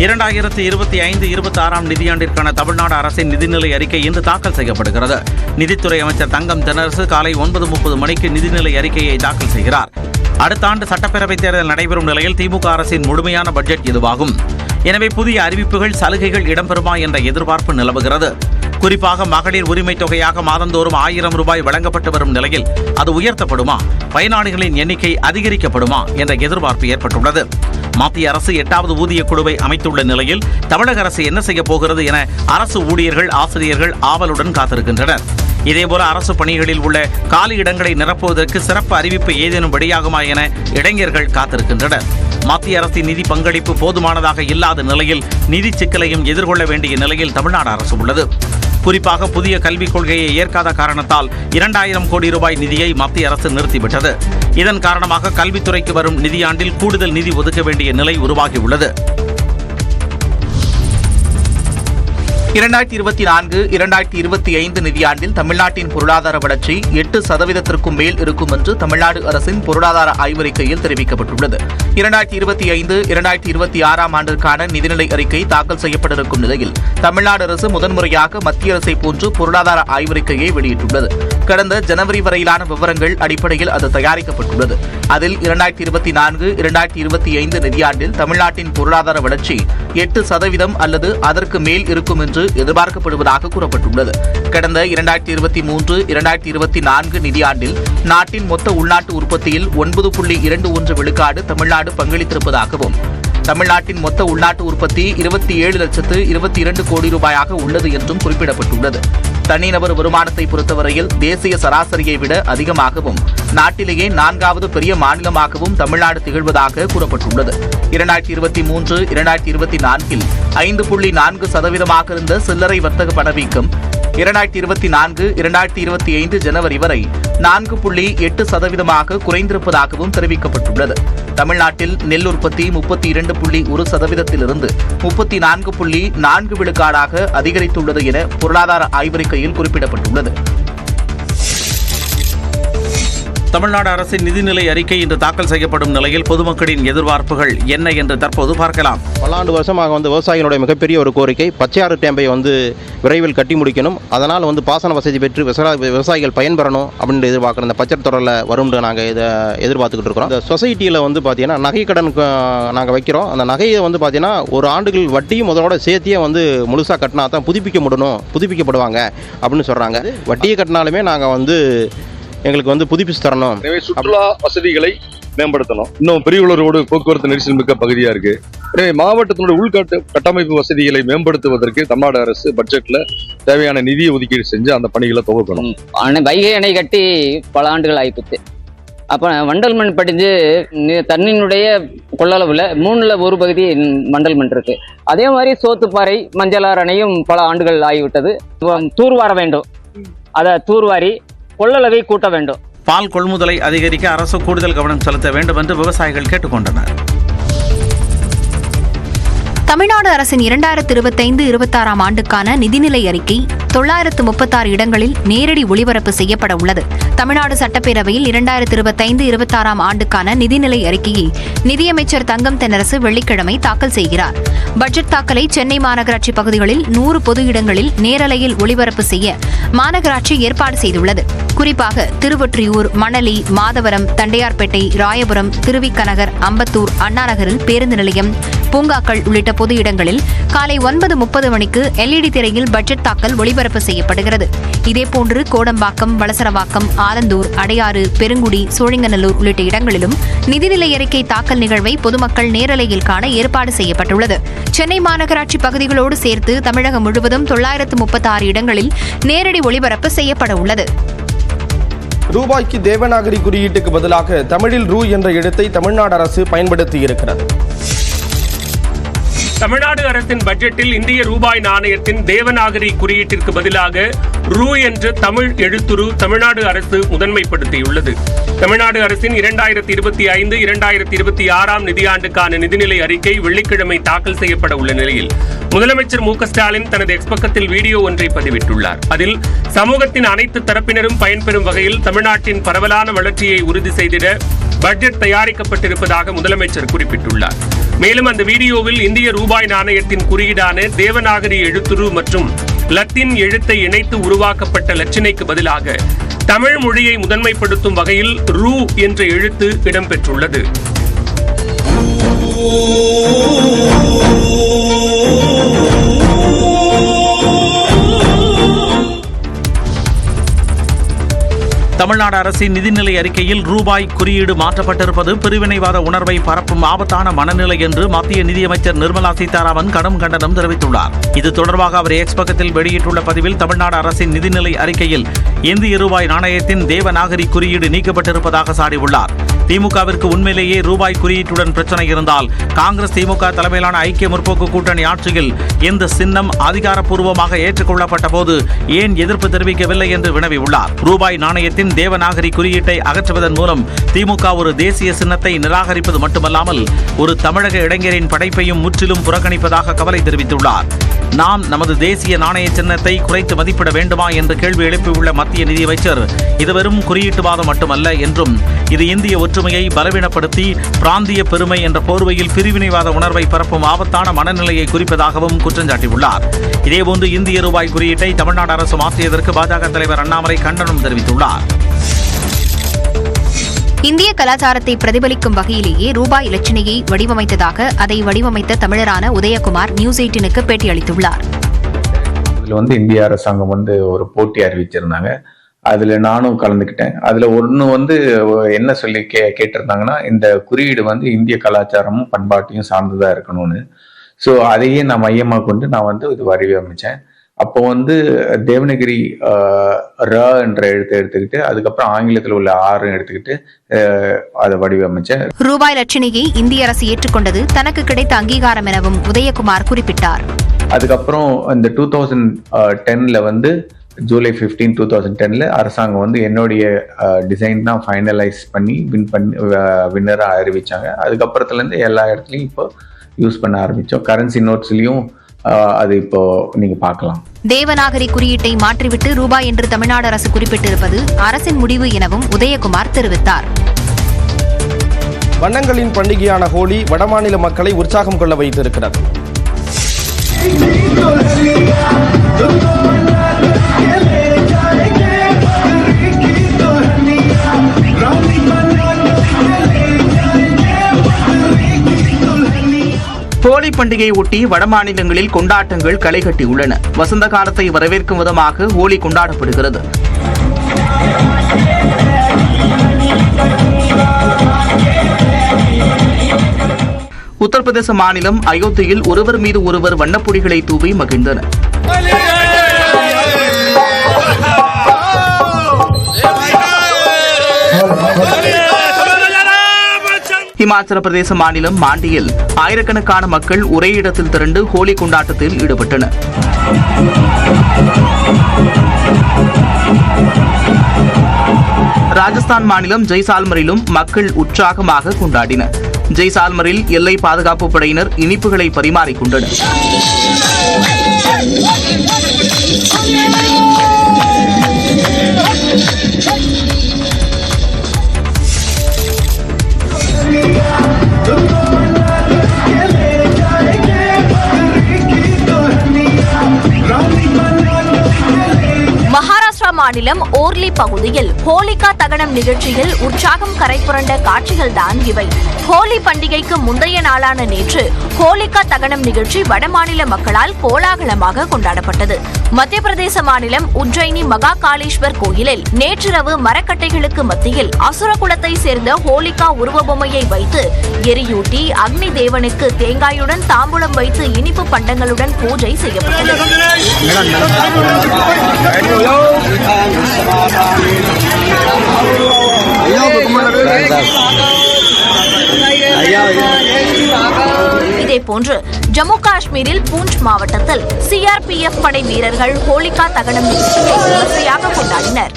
2025-26 நிதியாண்டிற்கான தமிழ்நாடு அரசின் நிதிநிலை அறிக்கை இன்று தாக்கல் செய்யப்படுகிறது. நிதித்துறை அமைச்சர் தங்கம் தென்னரசு காலை 9:30 மணிக்கு நிதிநிலை அறிக்கையை தாக்கல் செய்கிறார். அடுத்த ஆண்டு சட்டப்பேரவைத் தேர்தல் நடைபெறும் நிலையில் திமுக அரசின் முழுமையான பட்ஜெட் இதுவாகும். எனவே புதிய அறிவிப்புகள், சலுகைகள் இடம்பெறுமா என்ற எதிர்பார்ப்பு நிலவுகிறது. குறிப்பாக மகளிர் உரிமை தொகையாக மாதந்தோறும் 1000 ரூபாய் வழங்கப்பட்டு வரும் நிலையில் அது உயர்த்தப்படுமா, பயனாளிகளின் எண்ணிக்கை அதிகரிக்கப்படுமா என்ற எதிர்பார்ப்பு ஏற்பட்டுள்ளது. மத்திய அரசு 8வது ஊதிய குழுவை அமைத்துள்ள நிலையில் தமிழக அரசு என்ன செய்யப் போகிறது என அரசு ஊழியர்கள், ஆசிரியர்கள் ஆவலுடன் காத்திருக்கின்றனர். இதேபோல அரசு பணிகளில் உள்ள காலி இடங்களை நிரப்புவதற்கு சிறப்பு அறிவிப்பு ஏதேனும் வெளியாகுமா என இளைஞர்கள் காத்திருக்கின்றனர். மத்திய அரசின் நிதி பங்களிப்பு போதுமானதாக இல்லாத நிலையில் நிதி சிக்கலையும் எதிர்கொள்ள வேண்டிய நிலையில் தமிழ்நாடு அரசு உள்ளது. குறிப்பாக புதிய கல்விக் கொள்கையை ஏற்காத காரணத்தால் 2000 கோடி ரூபாய் நிதியை மத்திய அரசு நிறுத்திவிட்டது. இதன் காரணமாக கல்வித்துறைக்கு வரும் நிதியாண்டில் கூடுதல் நிதி ஒதுக்க வேண்டிய நிலை உருவாகியுள்ளது. 2024-2025 நிதியாண்டில் தமிழ்நாட்டின் பொருளாதார வளர்ச்சி 8% மேல் இருக்கும் என்று தமிழ்நாடு அரசின் பொருளாதார ஆய்வறிக்கையில் தெரிவிக்கப்பட்டுள்ளது. 2025-2026 ஆண்டிற்கான நிதிநிலை அறிக்கை தாக்கல் செய்யப்பட்டிருக்கும் நிலையில் தமிழ்நாடு அரசு முதன்முறையாக மத்திய அரசை போன்று பொருளாதார ஆய்வறிக்கையை வெளியிட்டுள்ளது. கடந்த ஜனவரி வரையிலான விவரங்கள் அடிப்படையில் அது தயாரிக்கப்பட்டுள்ளது. அதில் 2024-2025 நிதியாண்டில் தமிழ்நாட்டின் பொருளாதார வளர்ச்சி 8% அல்லது அதற்கு மேல் இருக்கும் என்று எதிர்பார்க்கப்படுவதாக கூறப்பட்டுள்ளது. கடந்த 2023-2024 நிதியாண்டில் நாட்டின் மொத்த உள்நாட்டு உற்பத்தியில் 9.21 விழுக்காடு தமிழ்நாடு பங்களித்திருப்பதாகவும் தமிழ்நாட்டின் மொத்த உள்நாட்டு உற்பத்தி 27,22 கோடி ரூபாயாக உள்ளது என்றும் குறிப்பிடப்பட்டுள்ளது. தனிநபர் வருமானத்தை பொறுத்தவரையில் தேசிய சராசரியை விட அதிகமாகவும் நாட்டிலேயே 4வது பெரிய மாநிலமாகவும் தமிழ்நாடு திகழ்வதாக கூறப்பட்டுள்ளது. 2023-2024 5.4% இருந்த சில்லறை வர்த்தக பணவீக்கம் 2024-2025 ஜனவரி வரை 4.8% குறைந்திருப்பதாகவும் தெரிவிக்கப்பட்டுள்ளது. தமிழ்நாட்டில் நெல் உற்பத்தி 32.1%இருந்து 34.4 விழுக்காடாக அதிகரித்துள்ளது என பொருளாதார ஆய்வறிக்கையில் குறிப்பிடப்பட்டுள்ளது. தமிழ்நாடு அரசின் நிதிநிலை அறிக்கை இன்று தாக்கல் செய்யப்படும் நிலையில் பொதுமக்களின் எதிர்பார்ப்புகள் என்ன என்று தற்போது பார்க்கலாம். பல்லாண்டு வருஷமாக விவசாயிகளுடைய மிகப்பெரிய ஒரு கோரிக்கை பச்சையாறு டேம்பை விரைவில் கட்டி முடிக்கணும். அதனால் பாசன வசதி பெற்று விவசாயிகள் பயன்பெறணும் அப்படின்னு எதிர்பார்க்குறோம். இந்த பட்ஜெட் தொடரில் வரும்னு நாங்கள் இதை எதிர்பார்த்துக்கிட்டு இருக்கிறோம். இந்த சொசைட்டியில் பார்த்தீங்கன்னா நகை கடன் நாங்கள் வைக்கிறோம். அந்த நகையை பார்த்தீங்கன்னா ஒரு ஆண்டுகள் வட்டியும் முதலோட சேர்த்தியே முழுசாக கட்டினா தான் புதுப்பிக்கப்படுவாங்க அப்படின்னு சொல்கிறாங்க. வட்டியை கட்டினாலுமே நாங்கள் எங்களுக்கு புதுப்பிச்சு தரணும். எனவே சுற்றுலா வசதிகளை மேம்படுத்தணும். இன்னும் பெரியகுளம் ரோடு போக்குவரத்து நெரிசல் மிக்க பகுதியா இருக்கு. எனவே மாவட்டத்தினுடைய கட்டமைப்பு வசதிகளை மேம்படுத்துவதற்கு தமிழ்நாடு அரசு பட்ஜெட்ல தேவையான நிதியை ஒதுக்கீடு செஞ்சு அந்த பணிகளை துவக்கணும். வைகை அணை கட்டி பல ஆண்டுகள் ஆயிடுச்சு. அப்போ வண்டல் மண் படிஞ்சு தண்ணியினுடைய கொள்ளளவில் 3/1 பகுதி வண்டல் மண் இருக்கு. அதே மாதிரி சோத்துப்பாறை, மஞ்சளாறு அணையும் பல ஆண்டுகள் ஆகிவிட்டது. தூர்வார வேண்டும். அதை தூர்வாரி கொள்ளளவை கூட்ட வேண்டும். பால் கொள்முதலை அதிகரிக்க அரசு கூடுதல் கவனம் செலுத்த வேண்டும் என்று விவசாயிகள் கேட்டுக்கொண்டனர். தமிழ்நாடு அரசின் 2025-26 ஆண்டுக்கான நிதிநிலை அறிக்கை 936 இடங்களில் நேரடி ஒளிபரப்பு செய்யப்பட உள்ளது. தமிழ்நாடு சட்டப்பேரவையில் 2025-26 ஆண்டுக்கான நிதிநிலை அறிக்கையை நிதியமைச்சர் தங்கம் தென்னரசு வெள்ளிக்கிழமை தாக்கல் செய்கிறார். பட்ஜெட் தாக்கலை சென்னை மாநகராட்சி பகுதிகளில் 100 பொது இடங்களில் நேரலையில் ஒளிபரப்பு செய்ய மாநகராட்சி ஏற்பாடு செய்துள்ளது. குறிப்பாக திருவொற்றியூர், மணலி, மாதவரம், தண்டையார்பேட்டை, ராயபுரம், திருவிக்கநகர், அம்பத்தூர், அண்ணாநகரில் பேருந்து நிலையம், பூங்காக்கள் உள்ளிட்ட பொது இடங்களில் காலை 9:30 மணிக்கு LED திரையில் பட்ஜெட் தாக்கல் ஒளிபரப்பு செய்யப்படுகிறது. இதேபோன்று கோடம்பாக்கம், வளசரவாக்கம், ஆலந்தூர், அடையாறு, பெருங்குடி, சோழிங்கநல்லூர் உள்ளிட்ட இடங்களிலும் நிதிநிலை அறிக்கை தாக்கல் நிகழ்வை பொதுமக்கள் நேரலையில் காண ஏற்பாடு செய்யப்பட்டுள்ளது. சென்னை மாநகராட்சி பகுதிகளோடு சேர்த்து தமிழகம் முழுவதும் 936 இடங்களில் நேரடி ஒளிபரப்பு செய்யப்பட உள்ளது. ரூபாய்க்கு தேவநாகரி குறியீட்டுக்கு பதிலாக தமிழில் ரூ என்ற எழுத்தை தமிழ்நாடு அரசு பயன்படுத்தியிருக்கிறது. தமிழ்நாடு அரசின் பட்ஜெட்டில் இந்திய ரூபாய் நாணயத்தின் தேவநாகரி குறியீட்டிற்கு பதிலாக ரூ என்ற தமிழ் எழுத்துரு தமிழ்நாடு அரசு முதன்மைப்படுத்தியுள்ளது. தமிழ்நாடு அரசின் 2025-2026 நிதியாண்டுக்கான நிதிநிலை அறிக்கை வெள்ளிக்கிழமை தாக்கல் செய்யப்பட உள்ள நிலையில் முதலமைச்சர் மு.க.ஸ்டாலின் தனது எக்ஸ் பக்கத்தில் வீடியோ ஒன்றை பதிவிட்டுள்ளார். அதில் சமூகத்தின் அனைத்து தரப்பினரும் பயன்பெறும் வகையில் தமிழ்நாட்டின் பரவலான வளர்ச்சியை உறுதி செய்திட பட்ஜெட் தயாரிக்கப்பட்டிருப்பதாக முதலமைச்சர் குறிப்பிட்டுள்ளார். மேலும் அந்த வீடியோவில் இந்திய ரூபாய் நாணயத்தின் குறியீடான தேவநாகரி எழுத்துரு மற்றும் லத்தீன் எழுத்தை இணைத்து உருவாக்கப்பட்ட லட்சணைக்கு பதிலாக தமிழ் மொழியை முதன்மைப்படுத்தும் வகையில் ரூ என்ற எழுத்து இடம்பெற்றுள்ளது. தமிழ்நாடு அரசின் நிதிநிலை அறிக்கையில் ரூபாய் குறியீடு மாற்றப்பட்டிருப்பது பிரிவினைவாத உணர்வை பரப்பும் ஆபத்தான மனநிலை என்று மத்திய நிதியமைச்சர் நிர்மலா சீதாராமன் கடும் கண்டனம் தெரிவித்துள்ளார். இது தொடர்பாக அவர் எக்ஸ் பக்கத்தில் வெளியிட்டுள்ள பதிவில் தமிழ்நாடு அரசின் நிதிநிலை அறிக்கையில் இந்திய ரூபாய் நாணயத்தின் தேவநாகரி குறியீடு நீக்கப்பட்டிருப்பதாக சாடியுள்ளார். திமுகவிற்கு உண்மையிலேயே ரூபாய் குறியீட்டுடன் பிரச்சனை இருந்தால் காங்கிரஸ் திமுக தலைமையிலான ஐக்கிய முற்போக்கு கூட்டணி ஆட்சியில் இந்த சின்னம் அதிகாரப்பூர்வமாக ஏற்றுக்கொள்ளப்பட்ட போது ஏன் எதிர்ப்பு தெரிவிக்கவில்லை என்று வினவியுள்ளார். ரூபாய் நாணயத்தின் தேவநாகரி குறியீட்டை அகற்றுவதன் மூலம் திமுக ஒரு தேசிய சின்னத்தை நிராகரிப்பது மட்டுமல்லாமல் ஒரு தமிழக இளைஞரின் படைப்பையும் முற்றிலும் புறக்கணிப்பதாக கவலை தெரிவித்துள்ளார். நாம் நமது தேசிய நாணய சின்னத்தை குறைத்து மதிப்பிட வேண்டுமா என்று கேள்வி எழுப்பியுள்ள மத்திய நிதியமைச்சர் இது வெறும் குறியீட்டுவாதம் மட்டுமல்ல என்றும் இது இந்திய ஒற்றுமையை பலவீனப்படுத்தி பிராந்திய பெருமை என்ற போர்வையில் பிரிவினைவாத உணர்வை பரப்பும் ஆபத்தான மனநிலையை குறிப்பதாகவும் குற்றம் சாட்டியுள்ளார். இதேபோன்று இந்திய ரூபாய் குறியீட்டை தமிழ்நாடு அரசு மாற்றியதற்கு பாஜக தலைவர் அண்ணாமலை கண்டனம் தெரிவித்துள்ளார். இந்திய கலாச்சாரத்தை பிரதிபலிக்கும் வகையிலேயே ரூபாய் இலச்சினையை வடிவமைத்ததாக அதை வடிவமைத்த தமிழரான உதயகுமார் நியூஸ் 18க்கு பேட்டியளித்துள்ளார். இதுல இந்திய அரசாங்கம் ஒரு போட்டி அறிவிச்சிருந்தாங்க. அதுல நானும் கலந்துக்கிட்டேன். அதுல ஒண்ணு என்ன சொல்லி கேட்டிருந்தாங்கன்னா இந்த குறியீடு இந்திய கலாச்சாரமும் பண்பாட்டையும் சார்ந்ததா இருக்கணும்னு. ஸோ அதையே நான் மையமாக கொண்டு நான் இது வடிவமைச்சேன். அப்போ தேவனகிரி ர என்ற எழுத்தை எடுத்துக்கிட்டு அதுக்கப்புறம் ஆங்கிலத்தில் உள்ள ஆறு எடுத்துக்கிட்டு அதை வடிவமைச்சேன். ரூபாய் லட்சணையை இந்திய அரசு ஏற்றுக்கொண்டது தனக்கு கிடைத்த அங்கீகாரம் எனவும் உதயகுமார் குறிப்பிட்டார். அதுக்கப்புறம் இந்த 2010ல ஜூலை 15, 2010ல அரசாங்கம் என்னுடைய டிசைன் தான் ஃபைனலைஸ் பண்ணி வின்னராக அறிவிச்சாங்க. அதுக்கப்புறத்துலேருந்து எல்லா இடத்துலையும் இப்போ யூஸ் பண்ண ஆரம்பித்தோம். கரன்சி நோட்ஸ்லையும் அது இப்போ நீங்க பார்க்கலாம். தேவநாகரி குறியீட்டை மாற்றிவிட்டு ரூபாய் என்று தமிழ்நாடு அரசு குறிப்பிட்டிருப்பது அரசின் முடிவு எனவும் உதயகுமார் தெரிவித்தார். வண்ணங்களின் பண்டிகையான ஹோலி வடமாநில மக்களை உற்சாகம் கொள்ள வைத்திருக்கிறது. ஹோலி பண்டிகையை ஒட்டி வடமாநிலங்களில் கொண்டாட்டங்கள் களை கட்டியுள்ளன. வசந்த காலத்தை வரவேற்கும் விதமாக ஹோலி கொண்டாடப்படுகிறது. உத்தரப்பிரதேச மாநிலம் அயோத்தியில் ஒருவர் மீது ஒருவர் வண்ணப்பொடிகளை தூவி மகிழ்ந்தனர். இமாச்சல பிரதேச மாநிலம் மாண்டியில் ஆயிரக்கணக்கான மக்கள் ஒரே இடத்தில் திரண்டு ஹோலி கொண்டாட்டத்தில் ஈடுபட்டனர். ராஜஸ்தான் மாநிலம் ஜெய்சால்மரிலும் மக்கள் உற்சாகமாக கொண்டாடினர். ஜெய்சால்மரில் எல்லை பாதுகாப்பு படையினர் இனிப்புகளை பரிமாறிக்கொண்டனர். மகாராஷ்டிரா மாநிலம் ஓர்லி பகுதியில் ஹோலிகா தகனம் நிகழ்ச்சியில் உற்சாகம் கரைபுரண்ட காட்சிகள் தான் இவை. ஹோலி பண்டிகைக்கு முந்தைய நாளான நேற்று ஹோலிகா தகனம் நிகழ்ச்சி வடமாநில மக்களால் கோலாகலமாக கொண்டாடப்பட்டது. மத்திய பிரதேச மாநிலம் உஜ்ஜயினி மகா காளேஸ்வர் கோயிலில் நேற்றிரவு மரக்கட்டைகளுக்கு மத்தியில் அசுர குலத்தை சேர்ந்த ஹோலிகா உருவபொம்மையை வைத்து எரியூட்டி அக்னி தேவனுக்கு தேங்காயுடன் தாம்பூலம் வைத்து இனிப்பு பண்டங்களுடன் பூஜை செய்யப்பட்டது. இதேபோன்று ஜம்மு காஷ்மீரில் பூஞ்ச் மாவட்டத்தில் சிஆர்பிஎஃப் படை வீரர்கள் ஹோலிகா தகனம் நிகழ்ச்சியை விமர்சையாக கொண்டாடினர்.